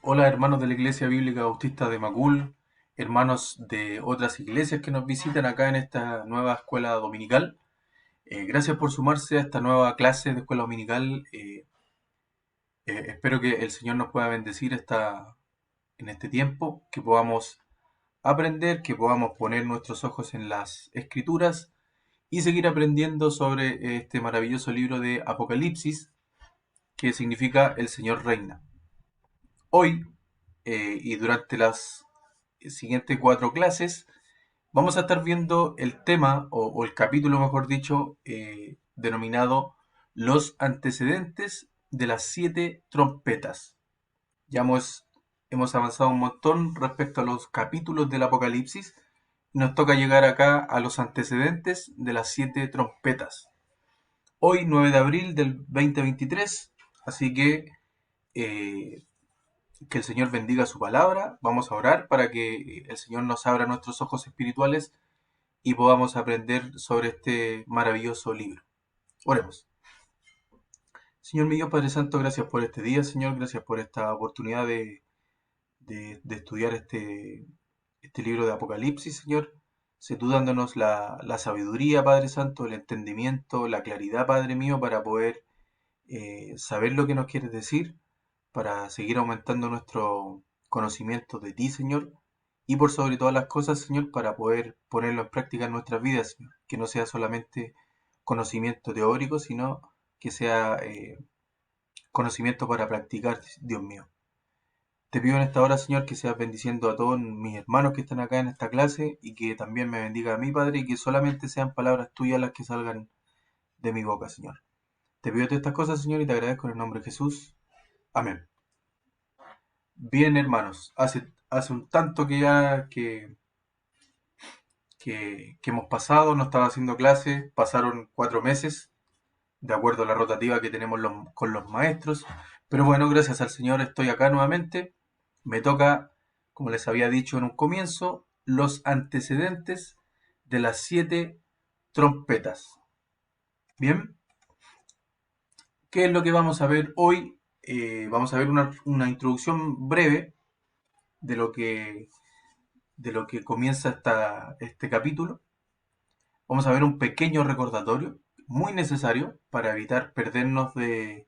Hola hermanos de la Iglesia Bíblica Bautista de Macul, hermanos de otras iglesias que nos visitan acá en esta nueva escuela dominical. Gracias por sumarse a esta nueva clase de escuela dominical. Espero que el Señor nos pueda bendecir en este tiempo, que podamos aprender, que podamos poner nuestros ojos en las Escrituras y seguir aprendiendo sobre este maravilloso libro de Apocalipsis, que significa El Señor reina. Hoy y durante las siguientes 4 clases vamos a estar viendo el tema o el capítulo, mejor dicho, denominado Los antecedentes de las 7 trompetas. Ya hemos avanzado un montón respecto a los capítulos del Apocalipsis. Nos toca llegar acá a los antecedentes de las 7 trompetas. Hoy, 9 de abril del 2023, así eh, que el Señor bendiga su palabra. Vamos a orar para que el Señor nos abra nuestros ojos espirituales y podamos aprender sobre este maravilloso libro. Oremos. Señor mío, Padre Santo, gracias por este día, Señor, gracias por esta oportunidad de estudiar este libro de Apocalipsis, Señor. Sé tú dándonos la sabiduría, Padre Santo, el entendimiento, la claridad, Padre mío, para poder saber lo que nos quieres decir, para seguir aumentando nuestro conocimiento de ti, Señor, y por sobre todas las cosas, Señor, para poder ponerlo en práctica en nuestras vidas, Señor. Que no sea solamente conocimiento teórico, sino que sea conocimiento para practicar, Dios mío. Te pido en esta hora, Señor, que seas bendiciendo a todos mis hermanos que están acá en esta clase y que también me bendiga a mí, Padre, y que solamente sean palabras tuyas las que salgan de mi boca, Señor. Te pido todas estas cosas, Señor, y te agradezco en el nombre de Jesús. Amén. Bien, hermanos, hace un tanto que hemos pasado, no estaba haciendo clases, pasaron 4 meses, de acuerdo a la rotativa que tenemos con los maestros, pero bueno, gracias al Señor estoy acá nuevamente. Me toca, como les había dicho en un comienzo, los antecedentes de las 7 trompetas. Bien, ¿qué es lo que vamos a ver hoy? Vamos a ver una introducción breve de lo que comienza este capítulo. Vamos a ver un pequeño recordatorio, muy necesario para evitar perdernos de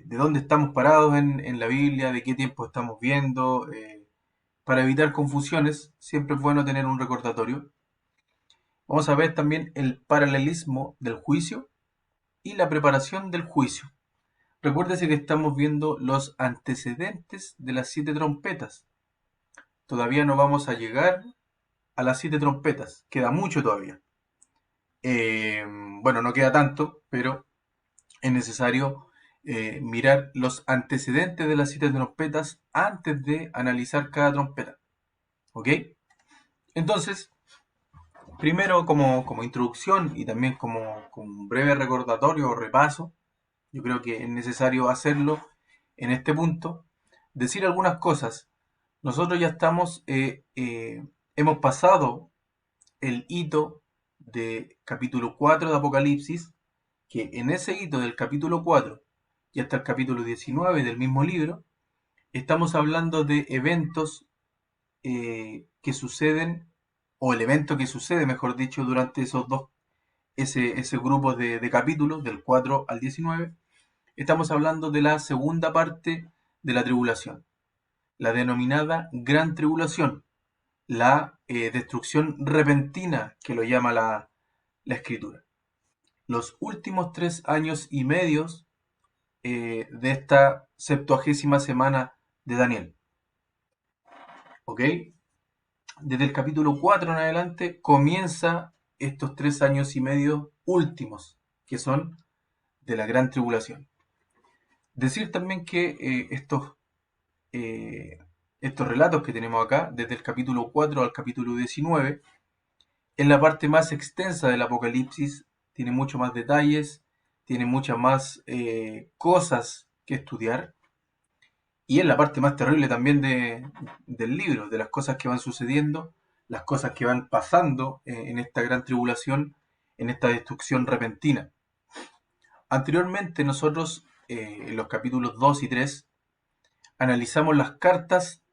dónde estamos parados en la Biblia, de qué tiempo estamos viendo. Para evitar confusiones, siempre es bueno tener un recordatorio. Vamos a ver también el paralelismo del juicio y la preparación del juicio. Recuérdese que estamos viendo los antecedentes de las 7 trompetas. Todavía no vamos a llegar a las 7 trompetas, queda mucho todavía. Bueno, no queda tanto, pero es necesario mirar los antecedentes de las 7 trompetas antes de analizar cada trompeta. ¿Ok? Entonces, primero como introducción y también como un breve recordatorio o repaso, yo creo que es necesario hacerlo en este punto, decir algunas cosas. Nosotros ya hemos pasado el hito de capítulo 4 de Apocalipsis, que en ese hito del capítulo 4 y hasta el capítulo 19 del mismo libro, estamos hablando de eventos que suceden, o el evento que sucede, mejor dicho, durante ese grupo de capítulos, del 4 al 19. Estamos hablando de la segunda parte de la tribulación, la denominada Gran Tribulación, la destrucción repentina que lo llama la Escritura. Los últimos 3 años y medio de esta 70ª semana de Daniel. ¿Ok? Desde el capítulo 4 en adelante comienza estos 3 años y medio últimos, que son de la gran tribulación. Decir también que eh, estos relatos que tenemos acá, desde el capítulo 4 al capítulo 19, es la parte más extensa del Apocalipsis, tiene mucho más detalles, tiene muchas más cosas que estudiar, y es la parte más terrible también del libro, de las cosas que van sucediendo, las cosas que van pasando en esta gran tribulación, en esta destrucción repentina. Anteriormente nosotros, en los capítulos 2 y 3, analizamos las cartas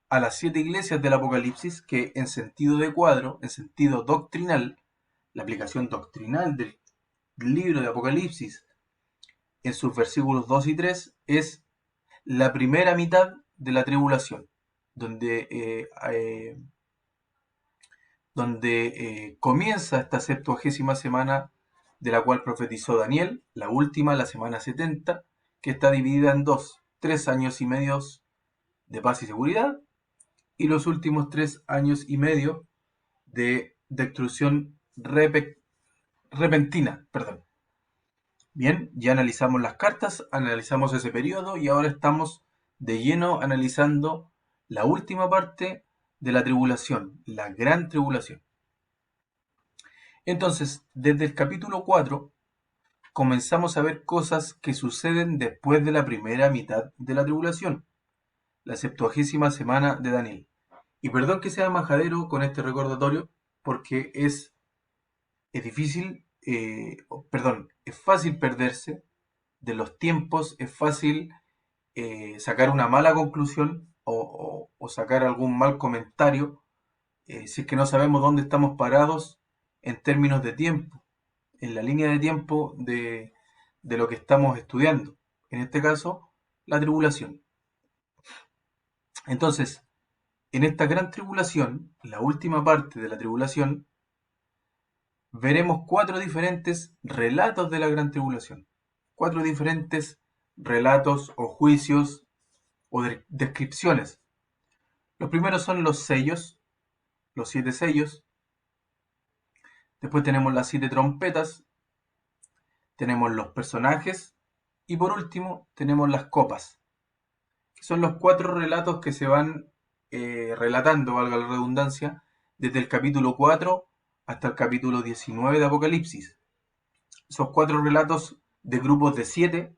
a las 7 iglesias del Apocalipsis, que en sentido de cuadro, en sentido doctrinal, la aplicación doctrinal del libro de Apocalipsis en sus versículos 2 y 3 es la primera mitad de la tribulación, donde comienza esta 70ª semana de la cual profetizó Daniel, la última, la semana 70, que está dividida en dos: 3 años y medio de paz y seguridad, y los últimos 3 años y medio de destrucción repentina. Perdón. Bien, ya analizamos las cartas, analizamos ese periodo y ahora estamos de lleno analizando la última parte de la tribulación, la gran tribulación. Entonces, desde el capítulo 4 comenzamos a ver cosas que suceden después de la primera mitad de la tribulación, la 70ª semana de Daniel. Y perdón que sea majadero con este recordatorio, porque es difícil, es fácil perderse de los tiempos, es fácil sacar una mala conclusión o sacar algún mal comentario si es que no sabemos dónde estamos parados en términos de tiempo, en la línea de tiempo de lo que estamos estudiando. En este caso, la tribulación. Entonces, en esta gran tribulación, la última parte de la tribulación, veremos 4 diferentes relatos de la gran tribulación. 4 diferentes relatos o juicios o descripciones. Los primeros son los sellos, los 7 sellos. Después tenemos las 7 trompetas. Tenemos los personajes. Y por último, tenemos las copas. Que son los 4 relatos que se van relatando, valga la redundancia, desde el capítulo 4 hasta el capítulo 19 de Apocalipsis. Esos 4 relatos de grupos de 7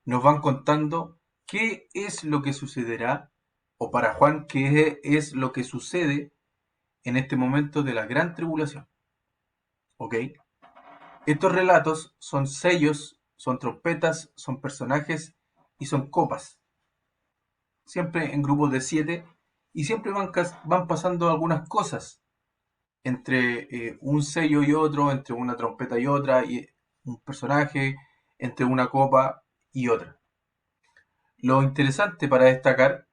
nos van contando qué es lo que sucederá, o para Juan, qué es lo que sucede en este momento de la gran tribulación. ¿Ok? Estos relatos son sellos, son trompetas, son personajes y son copas. Siempre en grupos de 7 y siempre van pasando algunas cosas entre un sello y otro, entre una trompeta y otra, y un personaje, entre una copa y otra. Lo interesante para destacar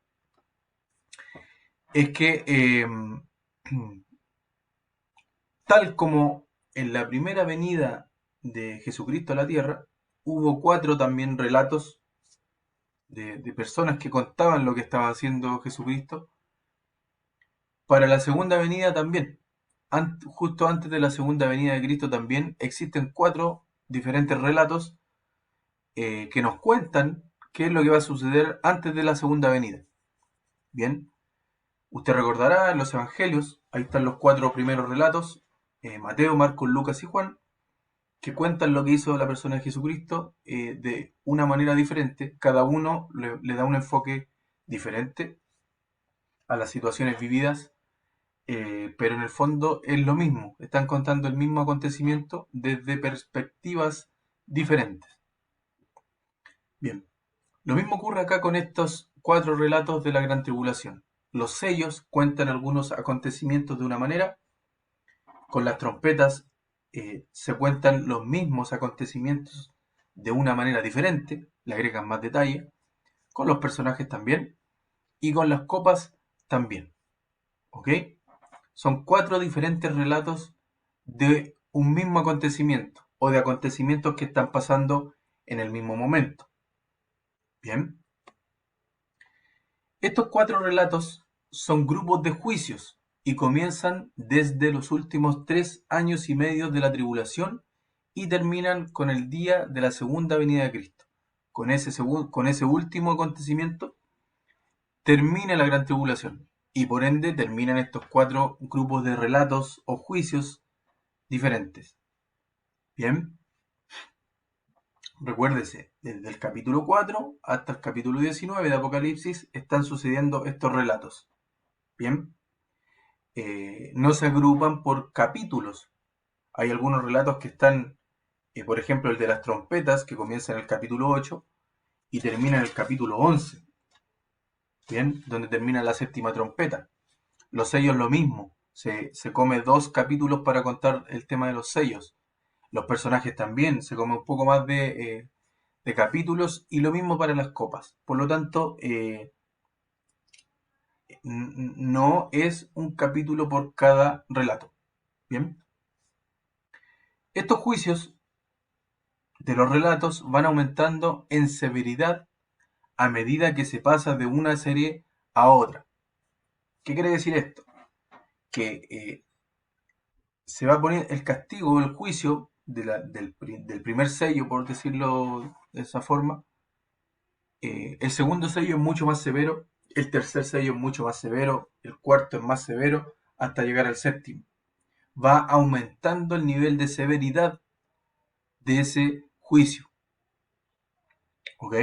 es que tal como en la primera venida de Jesucristo a la tierra, hubo 4 también relatos de personas que contaban lo que estaba haciendo Jesucristo. Para la segunda venida también, justo antes de la segunda venida de Cristo también, existen 4 diferentes relatos que nos cuentan qué es lo que va a suceder antes de la segunda venida. Bien, usted recordará en los evangelios, ahí están los 4 primeros relatos, Mateo, Marcos, Lucas y Juan, que cuentan lo que hizo la persona de Jesucristo de una manera diferente. Cada uno le da un enfoque diferente a las situaciones vividas, pero en el fondo es lo mismo. Están contando el mismo acontecimiento desde perspectivas diferentes. Bien, lo mismo ocurre acá con estos 4 relatos de la gran tribulación. Los sellos cuentan algunos acontecimientos de una manera, con las trompetas se cuentan los mismos acontecimientos de una manera diferente, le agregan más detalle, con los personajes también, y con las copas también. ¿Ok? Son 4 diferentes relatos de un mismo acontecimiento, o de acontecimientos que están pasando en el mismo momento. Bien. Estos 4 relatos son grupos de juicios y comienzan desde los últimos 3 años y medio de la tribulación y terminan con el día de la segunda venida de Cristo. Con ese último acontecimiento termina la gran tribulación y por ende terminan estos 4 grupos de relatos o juicios diferentes. Bien. Recuérdese, desde el capítulo 4 hasta el capítulo 19 de Apocalipsis están sucediendo estos relatos. Bien, no se agrupan por capítulos. Hay algunos relatos que están, por ejemplo, el de las trompetas, que comienza en el capítulo 8 y termina en el capítulo 11. ¿bien? Donde termina la séptima trompeta. Los sellos lo mismo, se come 2 capítulos para contar el tema de los sellos. Los personajes también, se come un poco más de capítulos y lo mismo para las copas. Por lo tanto, no es un capítulo por cada relato. Bien, estos juicios de los relatos van aumentando en severidad a medida que se pasa de una serie a otra. ¿Qué quiere decir esto? Que se va a poner el castigo, el juicio del primer sello, por decirlo de esa forma. El segundo sello es mucho más severo, el tercer sello es mucho más severo, el cuarto es más severo, hasta llegar al séptimo. Va aumentando el nivel de severidad de ese juicio. ¿Ok?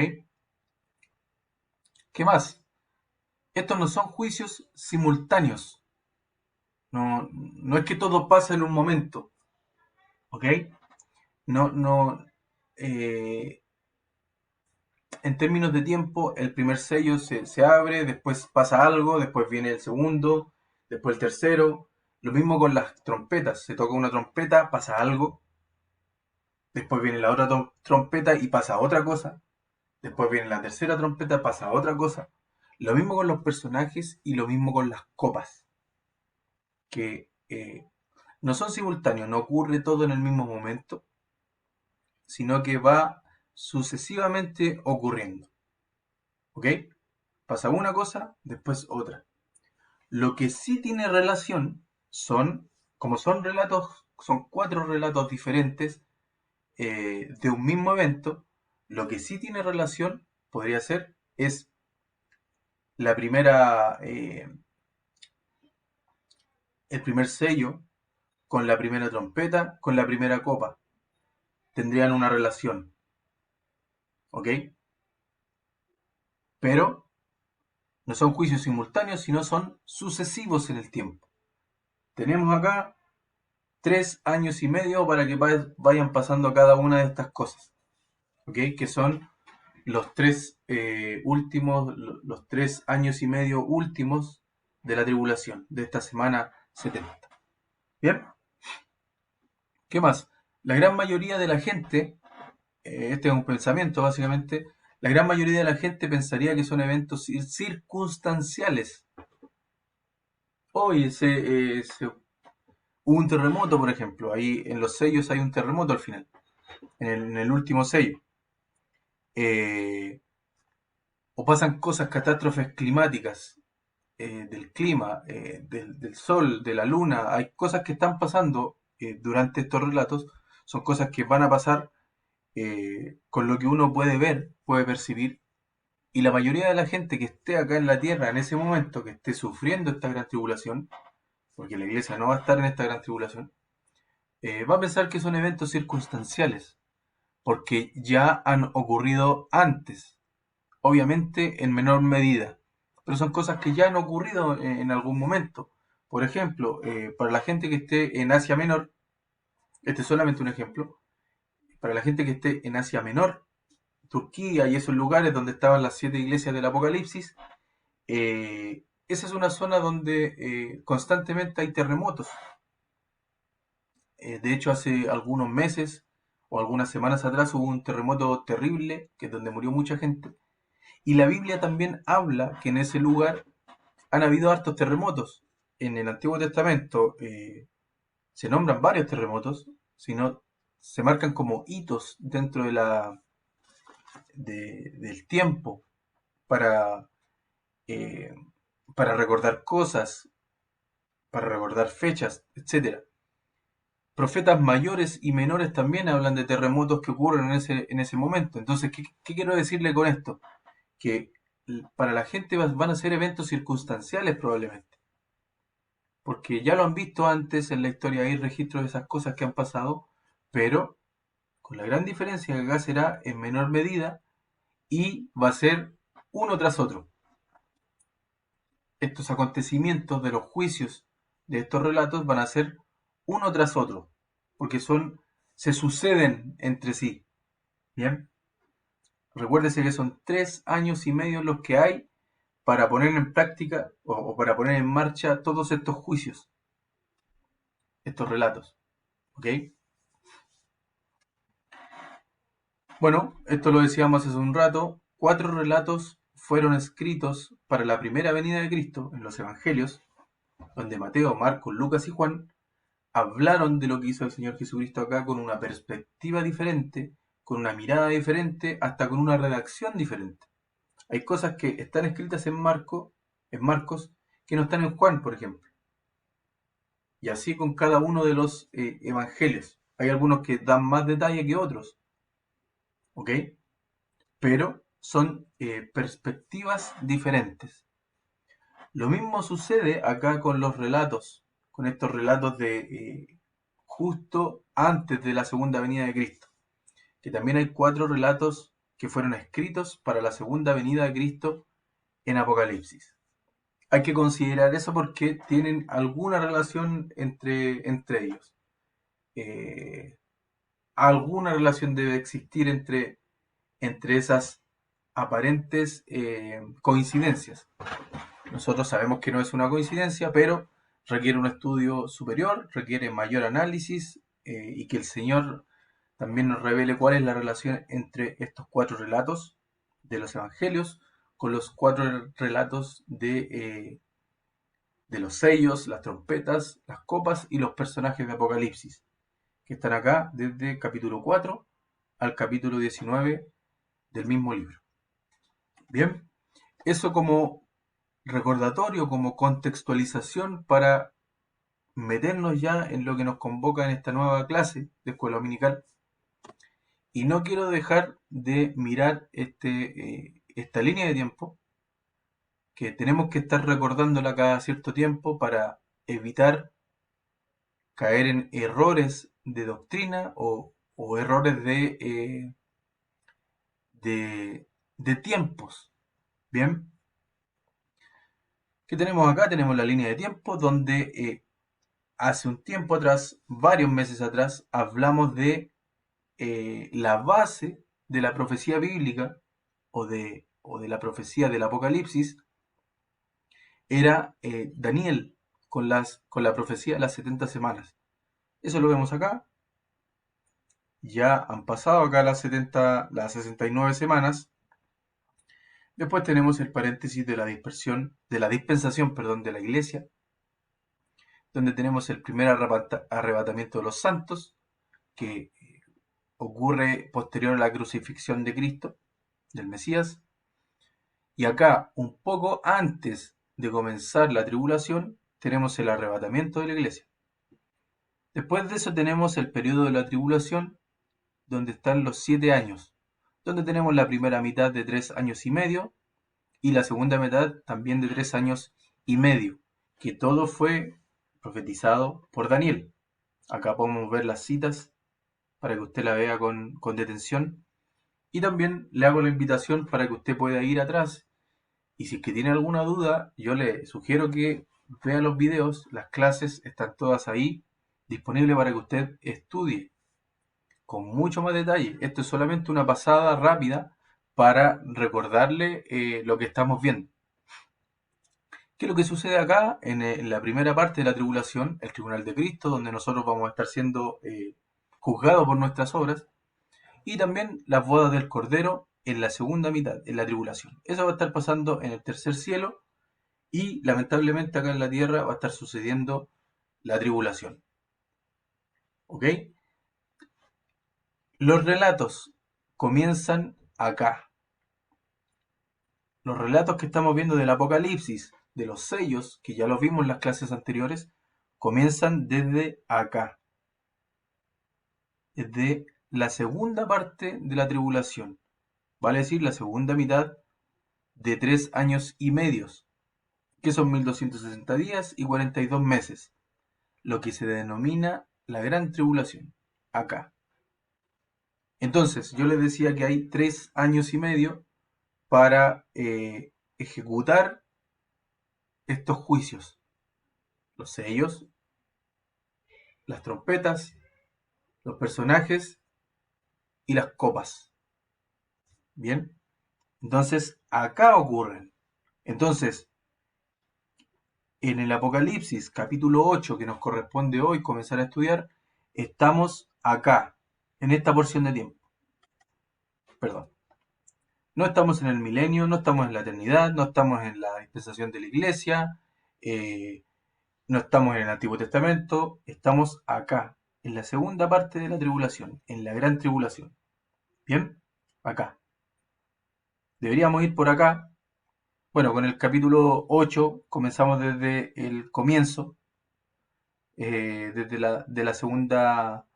¿Qué más? Estos no son juicios simultáneos. No es que todo pasa en un momento. ¿Ok? No. eh, en términos de tiempo, el primer sello se abre, después pasa algo, después viene el segundo, después el tercero. Lo mismo con las trompetas. Se toca una trompeta, pasa algo, después viene la otra trompeta y pasa otra cosa. Después viene la tercera trompeta, pasa otra cosa. Lo mismo con los personajes y lo mismo con las copas. Que no son simultáneos, no ocurre todo en el mismo momento, sino que va sucesivamente ocurriendo. ¿Ok? Pasa una cosa, después otra. Lo que sí tiene relación como son relatos, son 4 relatos diferentes de un mismo evento, lo que sí tiene relación, podría ser, es la primera, el primer sello con la primera trompeta, con la primera copa. Tendrían una relación, ¿ok? Pero no son juicios simultáneos, sino son sucesivos en el tiempo. Tenemos acá 3 años y medio para que vayan pasando cada una de estas cosas, ¿ok? Que son los 3 últimos, los 3 años y medio últimos de la tribulación, de esta semana 70. ¿Bien? ¿Qué más? La gran mayoría de la gente, este es un pensamiento básicamente, la gran mayoría de la gente pensaría que son eventos circunstanciales. Hoy hubo un terremoto, por ejemplo, ahí en los sellos hay un terremoto al final, en el último sello. Eh, o pasan cosas, catástrofes climáticas, del clima, del sol, de la luna, hay cosas que están pasando durante estos relatos, son cosas que van a pasar con lo que uno puede ver, puede percibir, y la mayoría de la gente que esté acá en la tierra en ese momento, que esté sufriendo esta gran tribulación, porque la iglesia no va a estar en esta gran tribulación, va a pensar que son eventos circunstanciales, porque ya han ocurrido antes, obviamente en menor medida, pero son cosas que ya han ocurrido en algún momento. Por ejemplo, para la gente que esté en Asia Menor, este es solamente un ejemplo, para la gente que esté en Asia Menor, Turquía y esos lugares donde estaban las 7 iglesias del Apocalipsis, esa es una zona donde constantemente hay terremotos. De hecho, hace algunos meses o algunas semanas atrás hubo un terremoto terrible, que es donde murió mucha gente. Y la Biblia también habla que en ese lugar han habido hartos terremotos. En el Antiguo Testamento se nombran varios terremotos, sino se marcan como hitos dentro del tiempo para, eh, para recordar cosas, para recordar fechas, etcétera. Profetas mayores y menores también hablan de terremotos que ocurren en ese momento. Entonces, ¿qué quiero decirle con esto? Que para la gente van a ser eventos circunstanciales probablemente, porque ya lo han visto antes en la historia, hay registros de esas cosas que han pasado, pero con la gran diferencia que acá será en menor medida y va a ser uno tras otro. Estos acontecimientos de los juicios de estos relatos van a ser uno tras otro, porque se suceden entre sí. Bien, recuérdese que son 3 años y medio los que hay para poner en práctica o para poner en marcha todos estos juicios, estos relatos. ¿Ok? Bueno, esto lo decíamos hace un rato. 4 relatos fueron escritos para la primera venida de Cristo en los Evangelios, donde Mateo, Marcos, Lucas y Juan hablaron de lo que hizo el Señor Jesucristo acá con una perspectiva diferente, con una mirada diferente, hasta con una redacción diferente. Hay cosas que están escritas en Marcos, que no están en Juan, por ejemplo. Y así con cada uno de los evangelios. Hay algunos que dan más detalle que otros, ¿ok? Pero son perspectivas diferentes. Lo mismo sucede acá con los relatos, con estos relatos de justo antes de la segunda venida de Cristo, que también hay 4 relatos que fueron escritos para la segunda venida de Cristo en Apocalipsis. Hay que considerar eso porque tienen alguna relación entre ellos. Alguna relación debe existir entre esas aparentes coincidencias. Nosotros sabemos que no es una coincidencia, pero requiere un estudio superior, requiere mayor análisis y que el Señor también nos revele cuál es la relación entre estos 4 relatos de los evangelios con los 4 relatos de los sellos, las trompetas, las copas y los personajes de Apocalipsis, que están acá desde capítulo 4 al capítulo 19 del mismo libro. Bien, eso como recordatorio, como contextualización para meternos ya en lo que nos convoca en esta nueva clase de escuela dominical. Y no quiero dejar de mirar esta línea de tiempo, que tenemos que estar recordándola cada cierto tiempo para evitar caer en errores de doctrina o errores de tiempos. Bien, ¿qué tenemos acá? Tenemos la línea de tiempo donde hace un tiempo atrás, varios meses atrás, hablamos de la base de la profecía bíblica o de la profecía del Apocalipsis era Daniel con la profecía de las 70 semanas. Eso lo vemos acá. Ya han pasado acá las 69 semanas. Después tenemos el paréntesis de la dispensación, perdón, de la iglesia, donde tenemos el primer arrebatamiento de los santos, que ocurre posterior a la crucifixión de Cristo, del Mesías. Y acá, un poco antes de comenzar la tribulación, tenemos el arrebatamiento de la iglesia. Después de eso tenemos el periodo de la tribulación, donde están los 7 años, donde tenemos la primera mitad de 3 años y medio y la segunda mitad también de 3 años y medio, que todo fue profetizado por Daniel. Acá podemos ver las citas para que usted la vea con detención. Y también le hago la invitación para que usted pueda ir atrás. Y si es que tiene alguna duda, yo le sugiero que vea los videos, las clases están todas ahí, disponibles para que usted estudie con mucho más detalle. Esto es solamente una pasada rápida para recordarle lo que estamos viendo. ¿Qué es lo que sucede acá en la primera parte de la tribulación, el tribunal de Cristo, donde nosotros vamos a estar siendo juzgados por nuestras obras? Y también las bodas del Cordero en la segunda mitad, en la tribulación. Eso va a estar pasando en el tercer cielo y lamentablemente acá en la tierra va a estar sucediendo la tribulación. ¿Ok? Los relatos comienzan acá. Los relatos que estamos viendo del Apocalipsis, de los sellos, que ya los vimos en las clases anteriores, comienzan desde acá. Desde la segunda parte de la tribulación. Vale decir, la segunda mitad de 3 años y medios, que son 1260 días y 42 meses, lo que se denomina la gran tribulación, acá. Entonces, yo les decía que hay 3 años y medio para ejecutar estos juicios, los sellos, las trompetas, los personajes y las copas. Bien, entonces acá ocurren. Entonces, en el Apocalipsis, capítulo 8, que nos corresponde hoy comenzar a estudiar, estamos acá, en esta porción de tiempo. Perdón. No estamos en el milenio, no estamos en la eternidad, no estamos en la dispensación de la iglesia, eh, no estamos en el Antiguo Testamento, estamos acá, en la segunda parte de la tribulación, en la gran tribulación. ¿Bien? Acá. Deberíamos ir por acá. Bueno, con el capítulo 8 comenzamos desde el comienzo, desde de la segunda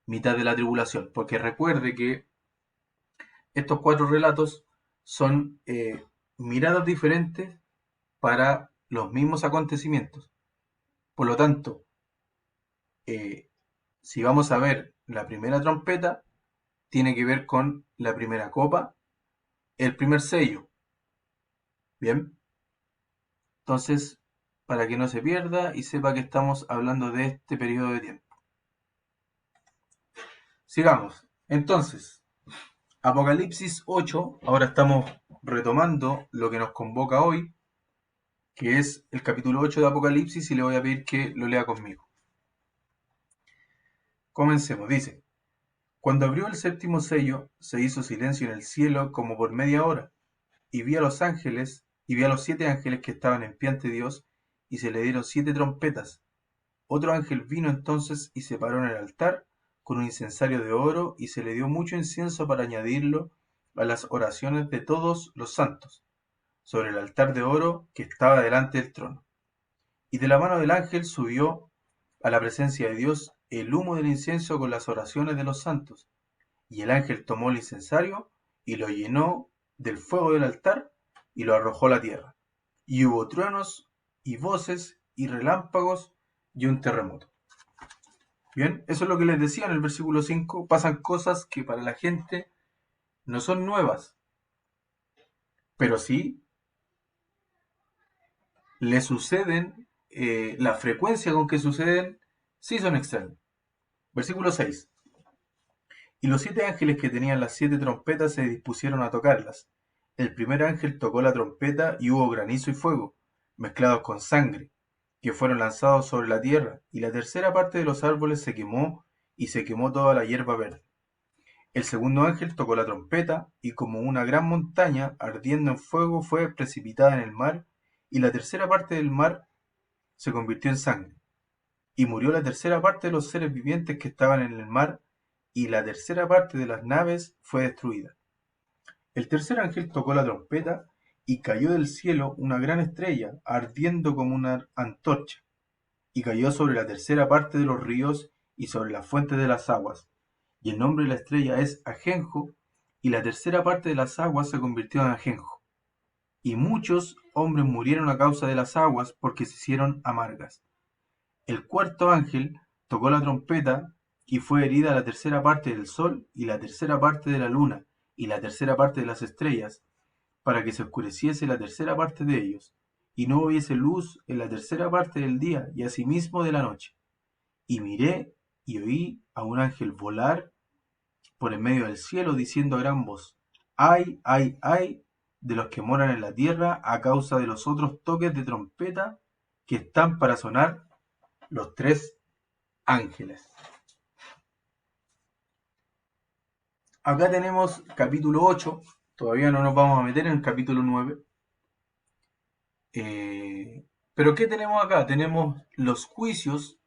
mitad de la tribulación, porque recuerde que estos cuatro relatos son miradas diferentes para los mismos acontecimientos. Por lo tanto, eh, si vamos a ver la primera trompeta, tiene que ver con la primera copa, el primer sello. Bien, entonces, para que no se pierda y sepa que estamos hablando de este periodo de tiempo. Sigamos. Entonces, Apocalipsis 8, ahora estamos retomando lo que nos convoca hoy, que es el capítulo 8 de Apocalipsis, y le voy a pedir que lo lea conmigo. Comencemos, dice: Cuando abrió el séptimo sello, se hizo silencio en el cielo como por media hora, y vi a los ángeles, y vi a los 7 ángeles que estaban en pie ante Dios, y se le dieron 7 trompetas. Otro ángel vino entonces y se paró en el altar con un incensario de oro, y se le dio mucho incienso para añadirlo a las oraciones de todos los santos, sobre el altar de oro que estaba delante del trono. Y de la mano del ángel subió a la presencia de Dios el humo del incienso con las oraciones de los santos. Y el ángel tomó el incensario y lo llenó del fuego del altar y lo arrojó a la tierra. Y hubo truenos y voces y relámpagos y un terremoto. Bien, eso es lo que les decía en el versículo 5. Pasan cosas que para la gente no son nuevas, pero sí le suceden, la frecuencia con que suceden, sí son extrañas. Versículo 6. Y los 7 ángeles que tenían las 7 trompetas se dispusieron a tocarlas. El primer ángel tocó la trompeta y hubo granizo y fuego, mezclados con sangre, que fueron lanzados sobre la tierra, y la tercera parte de los árboles se quemó, y se quemó toda la hierba verde. El segundo ángel tocó la trompeta, y como una gran montaña ardiendo en fuego fue precipitada en el mar, y la tercera parte del mar se convirtió en sangre. Y murió la tercera parte de los seres vivientes que estaban en el mar, y la tercera parte de las naves fue destruida. El tercer ángel tocó la trompeta, y cayó del cielo una gran estrella, ardiendo como una antorcha, y cayó sobre la tercera parte de los ríos y sobre las fuentes de las aguas. Y el nombre de la estrella es Ajenjo, y la tercera parte de las aguas se convirtió en ajenjo. Y muchos hombres murieron a causa de las aguas, porque se hicieron amargas. El cuarto ángel tocó la trompeta, y fue herida la tercera parte del sol, y la tercera parte de la luna, y la tercera parte de las estrellas, para que se oscureciese la tercera parte de ellos, y no hubiese luz en la tercera parte del día, y asimismo de la noche. Y miré, y oí a un ángel volar por en medio del cielo, diciendo a gran voz: ¡Ay, ay, ay! De los que moran en la tierra, a causa de los otros toques de trompeta que están para sonar los 3 ángeles. Acá tenemos capítulo 8, todavía no nos vamos a meter en el capítulo 9. Pero ¿qué tenemos acá? Tenemos los juicios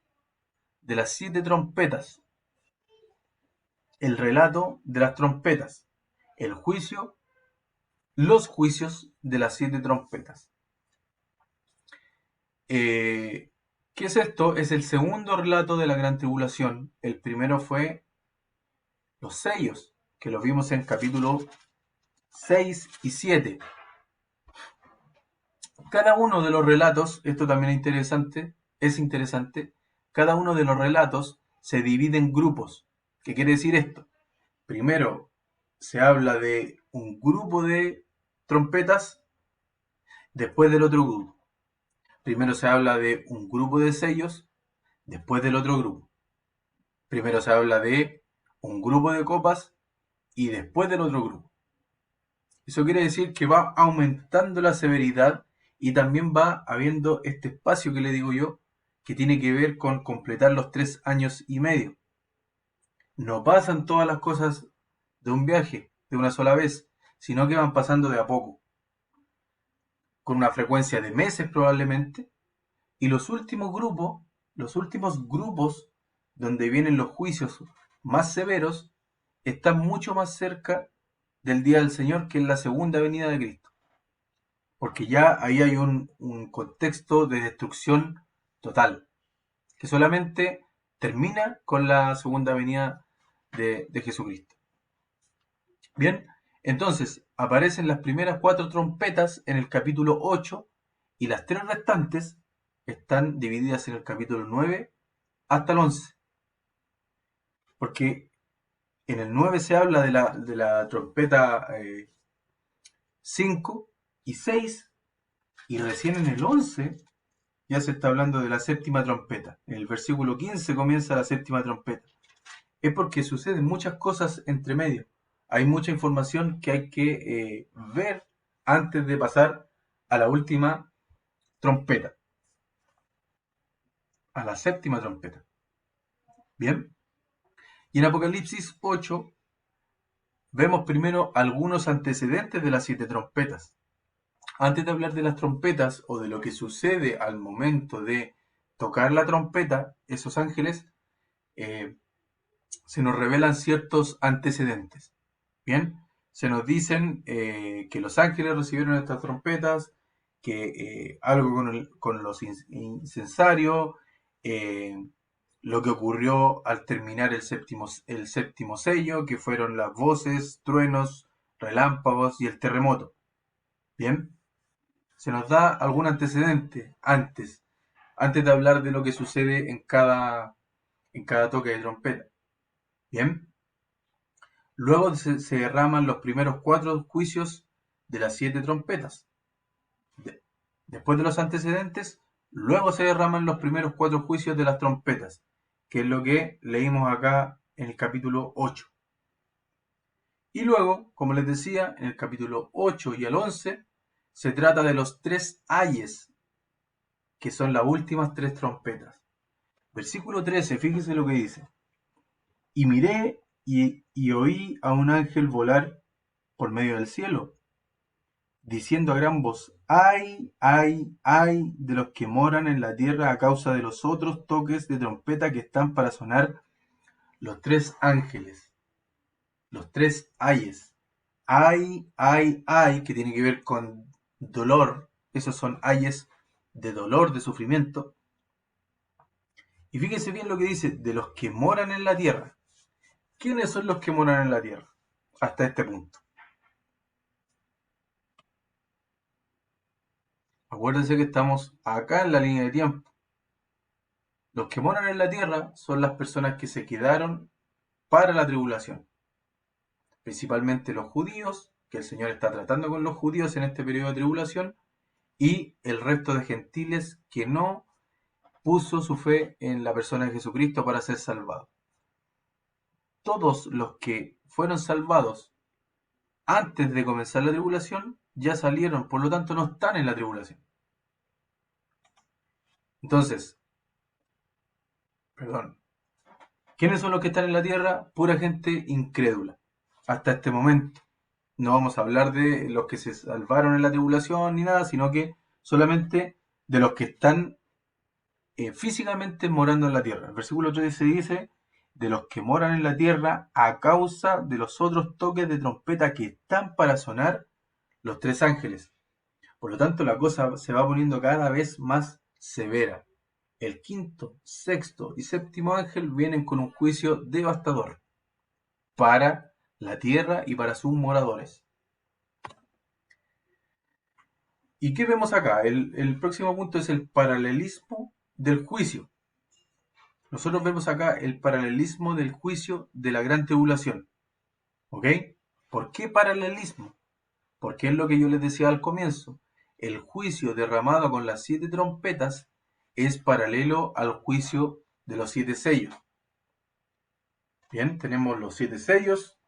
de las 7 trompetas, el relato de las trompetas, el juicio, los juicios de las 7 trompetas. ¿Qué es esto? Es el segundo relato de la gran tribulación. El primero fue los sellos, que los vimos en capítulo 6 y 7. Cada uno de los relatos, esto también es interesante, cada uno de los relatos se divide en grupos. ¿Qué quiere decir esto? Primero se habla de un grupo de trompetas, después del otro grupo. Primero se habla de un grupo de sellos, después del otro grupo. Primero se habla de un grupo de copas y después del otro grupo. Eso quiere decir que va aumentando la severidad y también va habiendo este espacio que le digo yo, que tiene que ver con completar los 3 años y medio. No pasan todas las cosas de un viaje, de una sola vez, sino que van pasando de a poco, con una frecuencia de meses probablemente, y los últimos grupos donde vienen los juicios más severos, están mucho más cerca del día del Señor, que es la segunda venida de Cristo. Porque ya ahí hay un contexto de destrucción total, que solamente termina con la segunda venida de Jesucristo. Bien, entonces aparecen las primeras 4 trompetas en el capítulo 8 y las 3 restantes están divididas en el capítulo 9 hasta el 11. Porque en el 9 se habla de la trompeta 5 y 6, y recién en el 11 ya se está hablando de la séptima trompeta. En el versículo 15 comienza la séptima trompeta. Es porque suceden muchas cosas entre medio. Hay mucha información que hay que ver antes de pasar a la última trompeta, a la séptima trompeta. Bien. Y en Apocalipsis 8 vemos primero algunos antecedentes de las 7 trompetas. Antes de hablar de las trompetas o de lo que sucede al momento de tocar la trompeta, esos ángeles, se nos revelan ciertos antecedentes. Bien, se nos dicen que los ángeles recibieron estas trompetas, que algo con los incensarios, eh, lo que ocurrió al terminar el séptimo sello, que fueron las voces, truenos, relámpagos y el terremoto. Bien, se nos da algún antecedente antes de hablar de lo que sucede en cada toque de trompeta. Bien. Luego se derraman los primeros 4 juicios de las 7 trompetas. Después de los antecedentes, luego se derraman los primeros 4 juicios de las trompetas, que es lo que leímos acá en el capítulo 8. Y luego, como les decía, en el capítulo 8 y el 11, se trata de los 3 ayes, que son las últimas 3 trompetas. Versículo 13, fíjese lo que dice. Y miré y oí a un ángel volar por medio del cielo, diciendo a gran voz: ¡ay, ay, ay de los que moran en la tierra a causa de los otros toques de trompeta que están para sonar los 3 ángeles! Los 3 ayes. Ay, ay, ay, que tiene que ver con dolor. Esos son ayes de dolor, de sufrimiento. Y fíjense bien lo que dice: de los que moran en la tierra. ¿Quiénes son los que moran en la tierra? Hasta este punto. Acuérdense que estamos acá en la línea de tiempo. Los que moran en la tierra son las personas que se quedaron para la tribulación. Principalmente los judíos, que el Señor está tratando con los judíos en este periodo de tribulación, y el resto de gentiles que no puso su fe en la persona de Jesucristo para ser salvado. Todos los que fueron salvados antes de comenzar la tribulación ya salieron, por lo tanto no están en la tribulación. Entonces, perdón, ¿quiénes son los que están en la tierra? Pura gente incrédula. Hasta este momento. No vamos a hablar de los que se salvaron en la tribulación ni nada, sino que solamente de los que están físicamente morando en la tierra. El versículo 13 dice: de los que moran en la tierra a causa de los otros toques de trompeta que están para sonar los 3 ángeles. Por lo tanto, la cosa se va poniendo cada vez más severa. El quinto, sexto y séptimo ángel vienen con un juicio devastador para la tierra y para sus moradores. ¿Y qué vemos acá? El próximo punto es el paralelismo del juicio. Nosotros vemos acá el paralelismo del juicio de la gran tribulación. ¿Ok? ¿Por qué paralelismo? Porque es lo que yo les decía al comienzo. El juicio derramado con las 7 trompetas es paralelo al juicio de los 7 sellos. Bien, tenemos los 7 sellos,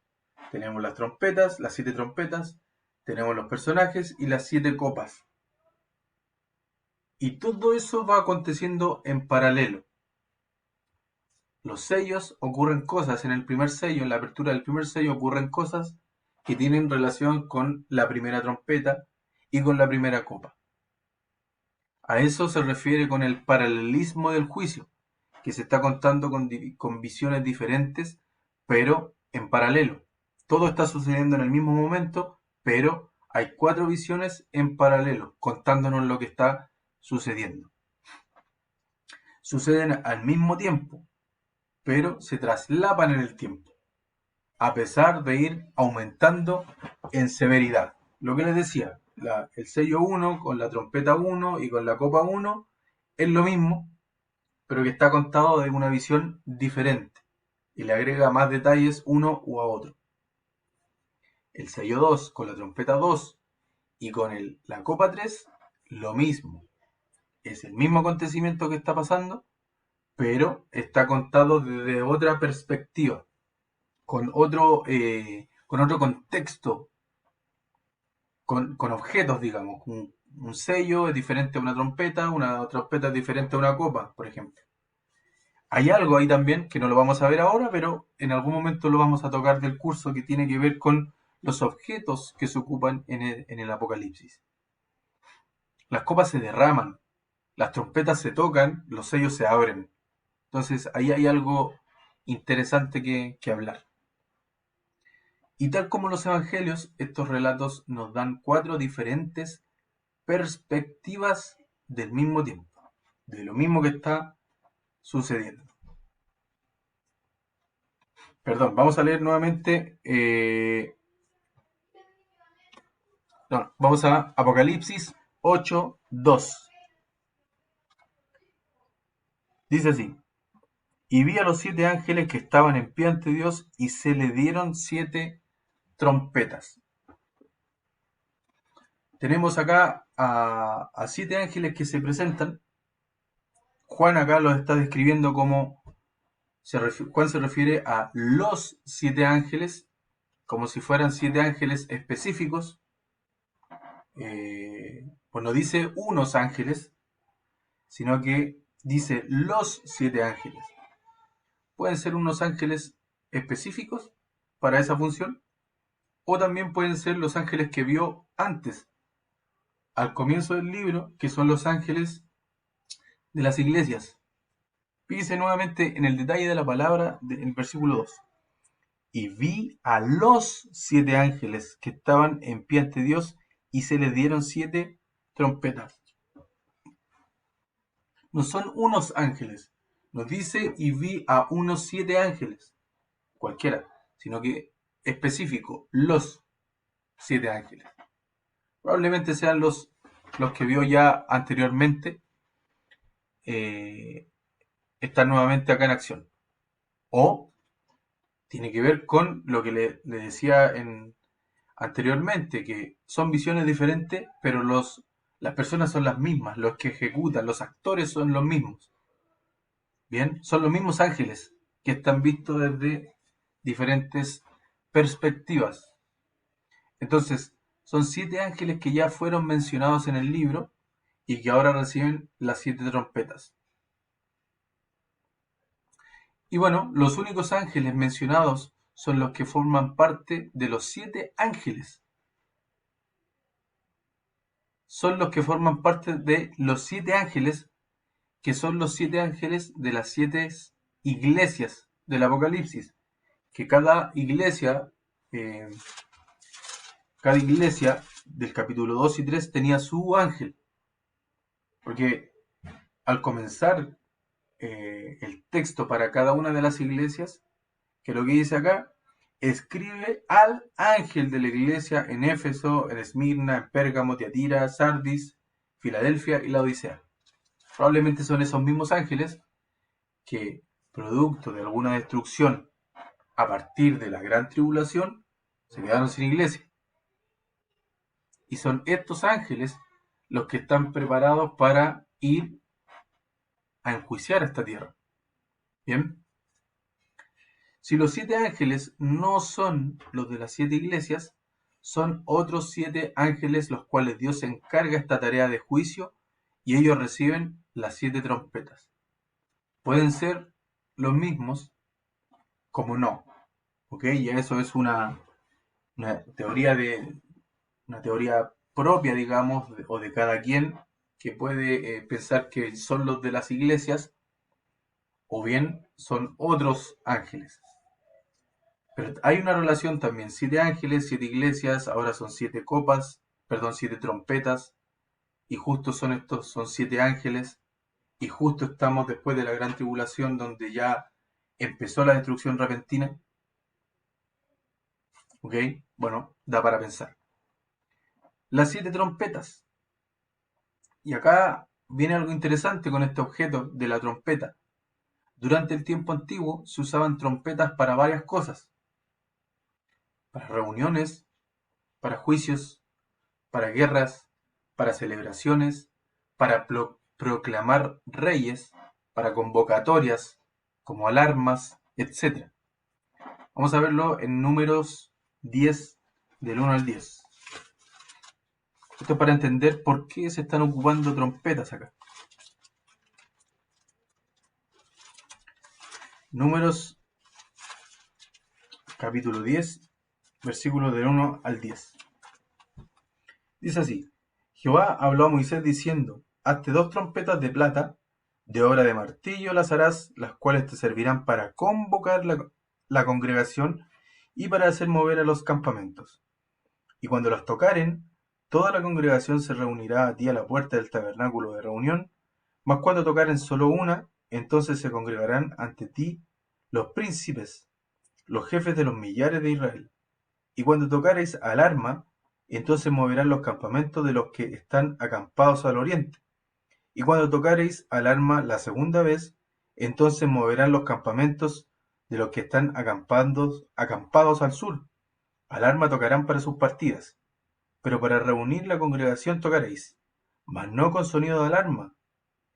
tenemos las trompetas, las 7 trompetas, tenemos los personajes y las 7 copas. Y todo eso va aconteciendo en paralelo. Los sellos ocurren cosas, en el primer sello, en la apertura del primer sello ocurren cosas que tienen relación con la primera trompeta y con la primera copa. A eso se refiere con el paralelismo del juicio, que se está contando con visiones diferentes, pero en paralelo. Todo está sucediendo en el mismo momento, pero hay 4 visiones en paralelo, contándonos lo que está sucediendo. Suceden al mismo tiempo, pero se traslapan en el tiempo, a pesar de ir aumentando en severidad. Lo que les decía, el sello 1 con la trompeta 1 y con la copa 1 es lo mismo, pero que está contado de una visión diferente y le agrega más detalles uno u a otro. El sello 2 con la trompeta 2 y con la copa 3, lo mismo. Es el mismo acontecimiento que está pasando, pero está contado desde otra perspectiva, con otro contexto, con objetos, digamos. Un sello es diferente a una trompeta es diferente a una copa, por ejemplo. Hay algo ahí también que no lo vamos a ver ahora, pero en algún momento lo vamos a tocar del curso, que tiene que ver con los objetos que se ocupan en el Apocalipsis. Las copas se derraman, las trompetas se tocan, los sellos se abren. Entonces ahí hay algo interesante que hablar. Y tal como los evangelios, estos relatos nos dan 4 diferentes perspectivas del mismo tiempo, de lo mismo que está sucediendo. Perdón, vamos a leer nuevamente. Vamos a Apocalipsis 8:2. Dice así: Y vi a los 7 ángeles que estaban en pie ante Dios, y se le dieron 7 trompetas. Tenemos acá a 7 ángeles que se presentan. Juan acá los está describiendo como... Juan se refiere a los 7 ángeles, como si fueran 7 ángeles específicos. Pues no dice unos ángeles, sino que dice los 7 ángeles. Pueden ser unos ángeles específicos para esa función, o también pueden ser los ángeles que vio antes, al comienzo del libro, que son los ángeles de las iglesias. Fíjense nuevamente en el detalle de la palabra en el versículo 2. Y vi a los 7 ángeles que estaban en pie ante Dios, y se les dieron 7 trompetas. No son unos ángeles. Nos dice: y vi a unos 7 ángeles. Cualquiera. Sino que específico. Los 7 ángeles. Probablemente sean los que vio ya anteriormente. Están nuevamente acá en acción. O tiene que ver con lo que le decía anteriormente, que son visiones diferentes, pero las personas son las mismas, los que ejecutan, los actores son los mismos. Bien, son los mismos ángeles que están vistos desde diferentes perspectivas. Entonces, son 7 ángeles que ya fueron mencionados en el libro y que ahora reciben las 7 trompetas. Y bueno, los únicos ángeles mencionados son los que forman parte de los 7 ángeles. Son los que forman parte de los 7 ángeles, que son los 7 ángeles de las 7 iglesias del Apocalipsis. Que cada iglesia del capítulo 2 y 3 tenía su ángel. Porque al comenzar el texto para cada una de las iglesias, que lo que dice acá, escribe al ángel de la iglesia en Éfeso, en Esmirna, en Pérgamo, Tiatira, Sardis, Filadelfia y la Odisea. Probablemente son esos mismos ángeles que, producto de alguna destrucción a partir de la gran tribulación, se quedaron sin iglesia. Y son estos ángeles los que están preparados para ir a enjuiciar a esta tierra. Bien. Si los 7 ángeles no son los de las 7 iglesias, son otros 7 ángeles los cuales Dios encarga esta tarea de juicio y ellos reciben las 7 trompetas. Pueden ser los mismos como no, ¿ok? Y eso es una teoría una teoría propia, digamos, o de cada quien, que puede pensar que son los de las iglesias o bien son otros ángeles. Pero hay una relación también, 7 ángeles, 7 iglesias, ahora son 7 copas, perdón, 7 trompetas, y justo son 7 ángeles, y justo estamos después de la gran tribulación donde ya empezó la destrucción repentina. ¿Ok? Bueno, da para pensar. Las 7 trompetas. Y acá viene algo interesante con este objeto de la trompeta. Durante el tiempo antiguo se usaban trompetas para varias cosas. Para reuniones, para juicios, para guerras, para celebraciones, para proclamar reyes, para convocatorias, como alarmas, etc. Vamos a verlo en números 10, del 1 al 10. Esto es para entender por qué se están ocupando trompetas acá. Números capítulo 10, versículos del 1 al 10. Dice así: Jehová habló a Moisés diciendo: hazte 2 trompetas de plata, de obra de martillo las harás, las cuales te servirán para convocar la congregación y para hacer mover a los campamentos. Y cuando las tocaren, toda la congregación se reunirá a ti a la puerta del tabernáculo de reunión, mas cuando tocaren solo una, entonces se congregarán ante ti los príncipes, los jefes de los millares de Israel. Y cuando tocareis alarma, entonces moverán los campamentos de los que están acampados al oriente. Y cuando tocareis alarma la segunda vez, entonces moverán los campamentos de los que están acampados al sur. Alarma tocarán para sus partidas. Pero para reunir la congregación tocaréis, mas no con sonido de alarma.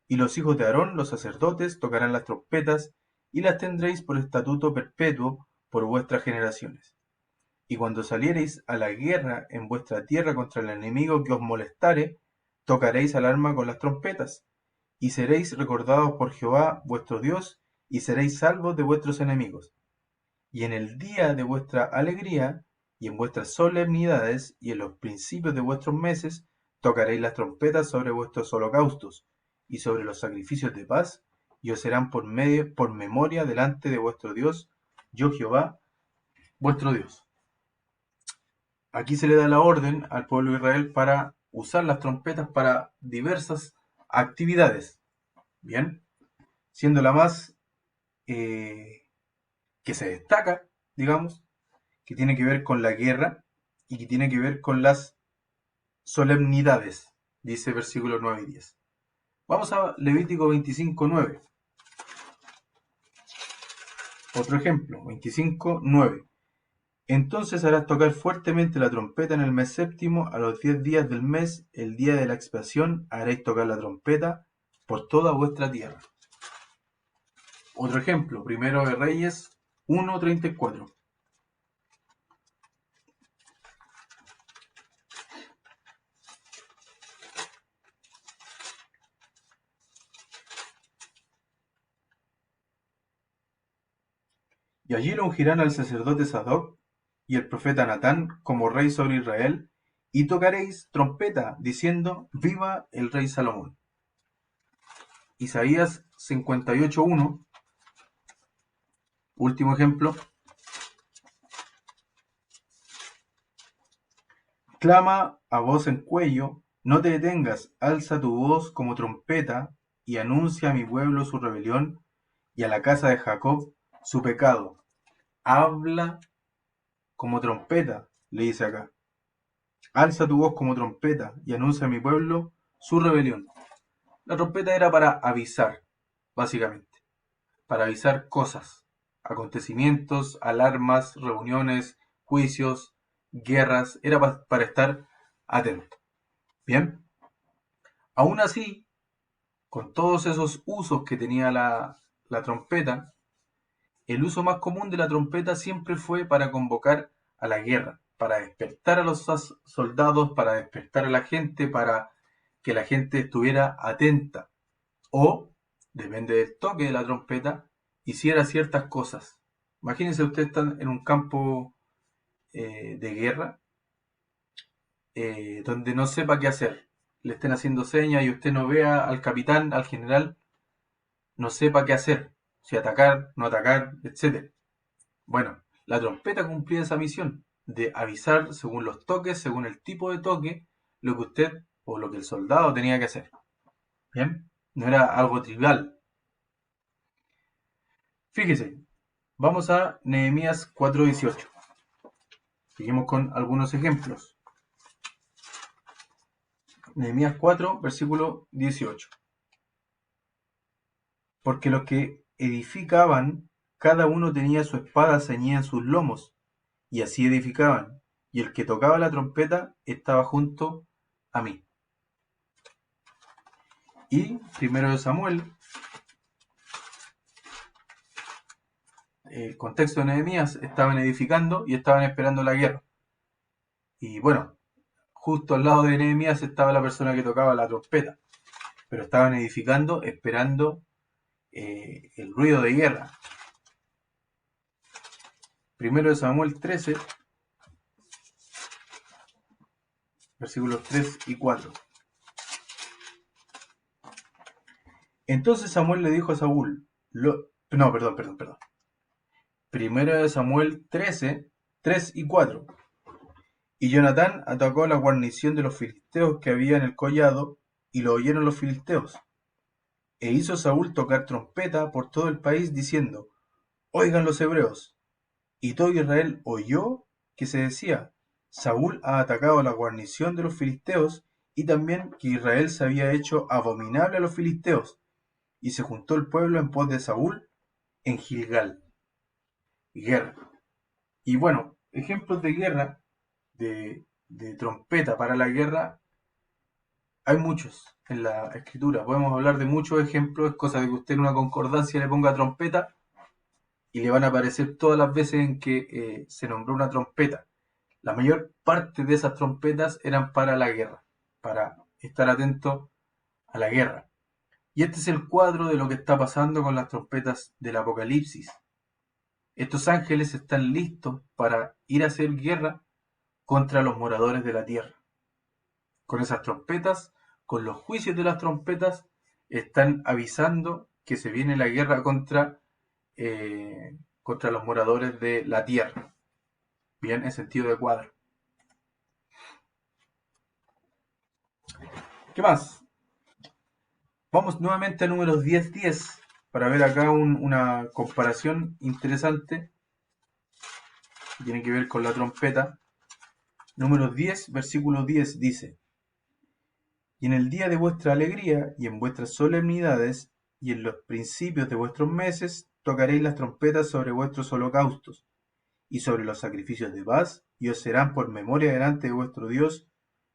Y los hijos de Aarón, los sacerdotes, tocarán las trompetas, y las tendréis por estatuto perpetuo por vuestras generaciones. Y cuando saliereis a la guerra en vuestra tierra contra el enemigo que os molestare, tocaréis alarma con las trompetas, y seréis recordados por Jehová vuestro Dios, y seréis salvos de vuestros enemigos. Y en el día de vuestra alegría, y en vuestras solemnidades, y en los principios de vuestros meses, tocaréis las trompetas sobre vuestros holocaustos, y sobre los sacrificios de paz, y os serán por memoria delante de vuestro Dios, yo Jehová, vuestro Dios. Aquí se le da la orden al pueblo de Israel para usar las trompetas para diversas actividades. Bien, siendo la más que se destaca, digamos, que tiene que ver con la guerra y que tiene que ver con las solemnidades, dice versículos 9 y 10. Vamos a Levítico 25:9. Otro ejemplo, 25:9. Entonces harás tocar fuertemente la trompeta en el mes séptimo, a los 10 días del mes, el día de la expiación, haréis tocar la trompeta por toda vuestra tierra. Otro ejemplo, Primero de Reyes 1:34. Y allí lo ungirán al sacerdote Sadoc y el profeta Natán como rey sobre Israel, y tocaréis trompeta, diciendo: viva el rey Salomón. Isaías 58:1, último ejemplo. Clama a voz en cuello, no te detengas, alza tu voz como trompeta, y anuncia a mi pueblo su rebelión, y a la casa de Jacob su pecado. Habla como trompeta, le dice acá. Alza tu voz como trompeta, y anuncia a mi pueblo su rebelión. La trompeta era para avisar, básicamente, para avisar cosas, acontecimientos, alarmas, reuniones, juicios, guerras, era para estar atento. Bien, aún así, con todos esos usos que tenía la trompeta, el uso más común de la trompeta siempre fue para convocar a la guerra. para despertar a los soldados, para despertar a la gente, para que la gente estuviera atenta. O, depende del toque de la trompeta, hiciera ciertas cosas. Imagínense, ustedes están en un campo de guerra donde no sepa qué hacer. Le estén haciendo señas y usted no vea al capitán, al general, no sepa qué hacer. Si atacar, no atacar, etc. Bueno, la trompeta cumplía esa misión de avisar según los toques, según el tipo de toque, lo que usted o lo que el soldado tenía que hacer. Bien, no era algo trivial. Fíjese, vamos a Nehemías 4:18. Seguimos con algunos ejemplos. Nehemías 4, versículo 18. Porque los que edificaban, cada uno tenía su espada ceñida en sus lomos, y así edificaban, y el que tocaba la trompeta estaba junto a mí. Y primero de Samuel, el contexto de Nehemías, estaban edificando y estaban esperando la guerra. Y bueno, justo al lado de Nehemías estaba la persona que tocaba la trompeta, pero estaban edificando esperando el ruido de guerra. Primero de Samuel 13, versículos 3 y 4. Entonces Samuel le dijo a Saúl, perdón. Primero de Samuel 13, 3 y 4. Y Jonatán atacó a la guarnición de los filisteos que había en el collado, y lo oyeron los filisteos. E hizo Saúl tocar trompeta por todo el país, diciendo, oigan los hebreos. Y todo Israel oyó que se decía, Saúl ha atacado a la guarnición de los filisteos, y también que Israel se había hecho abominable a los filisteos. Y se juntó el pueblo en pos de Saúl en Gilgal. Guerra. Y bueno, ejemplos de guerra, de trompeta para la guerra, hay muchos en la escritura. Podemos hablar de muchos ejemplos. Es cosa de que usted en una concordancia le ponga trompeta y le van a aparecer todas las veces en que se nombró una trompeta. La mayor parte de esas trompetas eran para la guerra, para estar atento a la guerra. Y este es el cuadro de lo que está pasando con las trompetas del Apocalipsis. Estos ángeles están listos para ir a hacer guerra contra los moradores de la tierra. Con esas trompetas, con los juicios de las trompetas, están avisando que se viene la guerra contra los moradores de la tierra. Bien, en sentido de cuadro. ¿Qué más? Vamos nuevamente a números 10:10 para ver acá una comparación interesante que tiene que ver con la trompeta. Números 10, versículo 10 dice, y en el día de vuestra alegría y en vuestras solemnidades y en los principios de vuestros meses tocaréis las trompetas sobre vuestros holocaustos y sobre los sacrificios de paz, y os serán por memoria delante de vuestro Dios,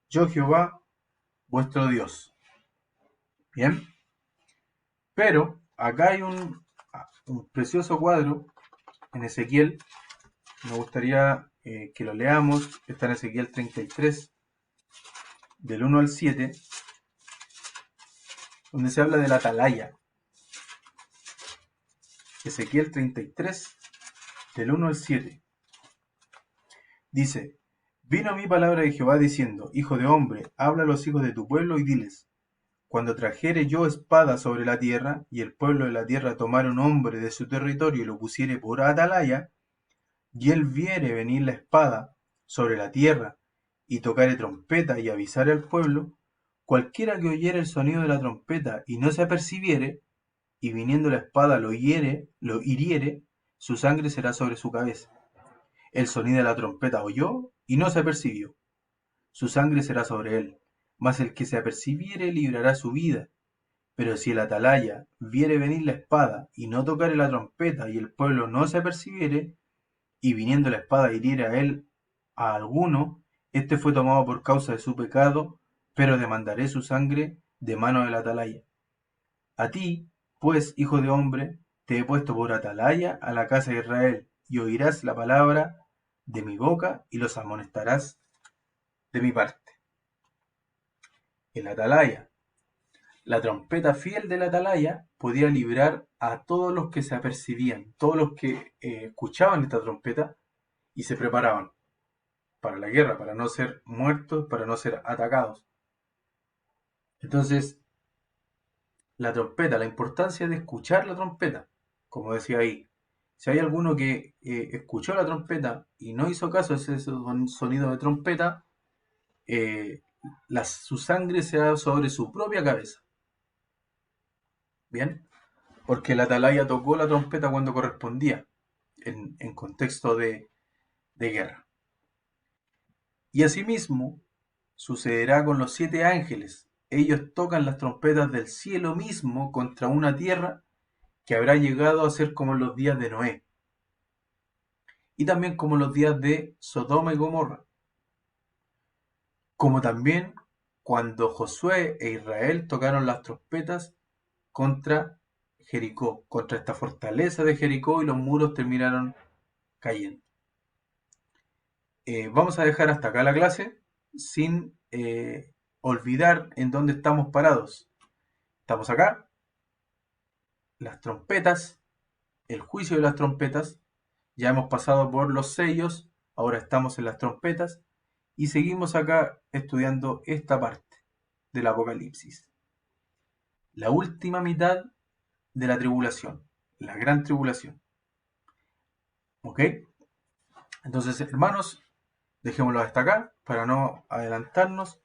yo Jehová, vuestro Dios. Bien, pero acá hay un precioso cuadro en Ezequiel. Me gustaría que lo leamos. Está en Ezequiel 33, del 1 al 7, donde se habla de la atalaya. Ezequiel 33, del 1 al 7. Dice, vino a mí palabra de Jehová diciendo, hijo de hombre, habla a los hijos de tu pueblo y diles, cuando trajere yo espada sobre la tierra, y el pueblo de la tierra tomare un hombre de su territorio y lo pusiere por atalaya, y él viere venir la espada sobre la tierra, y tocare trompeta y avisare al pueblo, cualquiera que oyere el sonido de la trompeta y no se apercibiere, y viniendo la espada lo hiriere, su sangre será sobre su cabeza. El sonido de la trompeta oyó y no se apercibió, su sangre será sobre él, mas el que se apercibiere librará su vida. Pero si el atalaya viere venir la espada y no tocare la trompeta y el pueblo no se apercibiere, y viniendo la espada hiriere a él a alguno, este fue tomado por causa de su pecado, pero demandaré su sangre de mano del atalaya. A ti, pues, hijo de hombre, te he puesto por atalaya a la casa de Israel, y oirás la palabra de mi boca y los amonestarás de mi parte. El atalaya. La trompeta fiel del atalaya podía librar a todos los que se apercibían, todos los que escuchaban esta trompeta y se preparaban para la guerra, para no ser muertos, para no ser atacados. Entonces, la trompeta, la importancia de escuchar la trompeta, como decía ahí. Si hay alguno que escuchó la trompeta y no hizo caso a ese sonido de trompeta, su sangre se da sobre su propia cabeza. ¿Bien? Porque el atalaya tocó la trompeta cuando correspondía, en contexto de guerra. Y asimismo sucederá con los 7 ángeles. Ellos tocan las trompetas del cielo mismo contra una tierra que habrá llegado a ser como en los días de Noé, y también como los días de Sodoma y Gomorra, como también cuando Josué e Israel tocaron las trompetas contra Jericó, contra esta fortaleza de Jericó, y los muros terminaron cayendo. Vamos a dejar hasta acá la clase sin olvidar en dónde estamos parados. Estamos acá, las trompetas, el juicio de las trompetas. Ya hemos pasado por los sellos, ahora estamos en las trompetas y seguimos acá estudiando esta parte del Apocalipsis. La última mitad de la tribulación, la gran tribulación. ¿Ok? Entonces, hermanos, dejémoslo hasta acá para no adelantarnos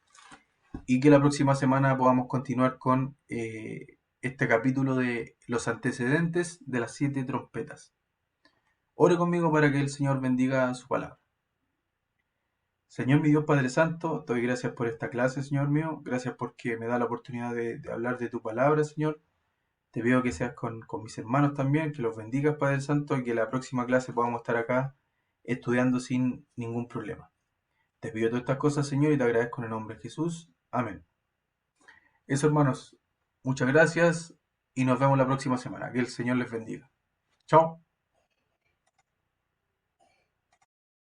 y que la próxima semana podamos continuar con este capítulo de los antecedentes de las 7 trompetas. Ore conmigo para que el Señor bendiga su palabra. Señor mi Dios Padre Santo, te doy gracias por esta clase, Señor mío. Gracias porque me da la oportunidad de hablar de tu palabra, Señor. Te pido que seas con mis hermanos también, que los bendigas, Padre Santo, y que la próxima clase podamos estar acá estudiando sin ningún problema. Te pido todas estas cosas, Señor, y te agradezco en el nombre de Jesús. Amén. Eso, hermanos, muchas gracias y nos vemos la próxima semana. Que el Señor les bendiga. Chao.